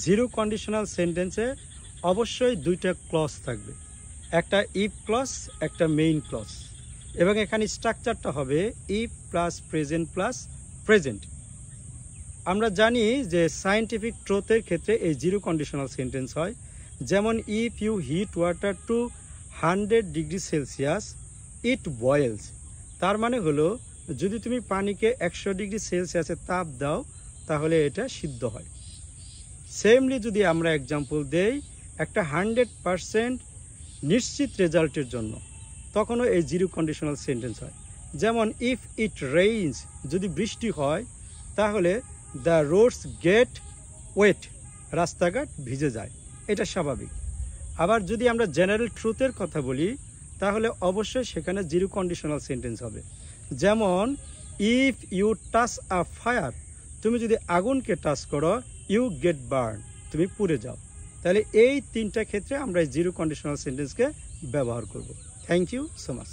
Zero conditional সেন্টেন্সে অবশ্যই দুইটা ক্লজ থাকবে, একটা ইফ ক্লজ, একটা মেইন ক্লজ, এবং এখানে স্ট্রাকচারটা হবে ইফ প্লাস প্রেজেন্ট। আমরা জানি যে সায়েন্টিফিক ট্রুথের ক্ষেত্রে এই জিরো কন্ডিশনাল সেন্টেন্স হয়, যেমন if you heat water to 100 degree Celsius it boils. তার মানে হলো যদি তুমি পানিকে 100 ডিগ্রি সেলসিয়াসে তাপ দাও তাহলে এটা সিদ্ধ হয়। সেমলি যদি আমরা এক্সাম্পল দেই একটা 100% নিশ্চিত রেজাল্টের জন্য, তখনও এই জিরো কন্ডিশনাল সেন্টেন্স হয়। যেমন ইফ ইট রেইনস, যদি বৃষ্টি হয় তাহলে দ্য রোডস গেট ওয়েট, রাস্তাঘাট ভিজে যায়, এটা স্বাভাবিক। আবার যদি আমরা জেনারেল ট্রুথের কথা বলি তাহলে অবশ্যই সেখানে জিরো কন্ডিশনাল সেন্টেন্স হবে। যেমন if you touch a fire, তুমি যদি আগুনকে টাচ করো ইউ গেট বার্ন, তুমি পুড়ে যাও। তাহলে এই তিনটা ক্ষেত্রে আমরা এই জিরো কন্ডিশনাল সেন্টেন্সকে ব্যবহার করব। Thank you so much.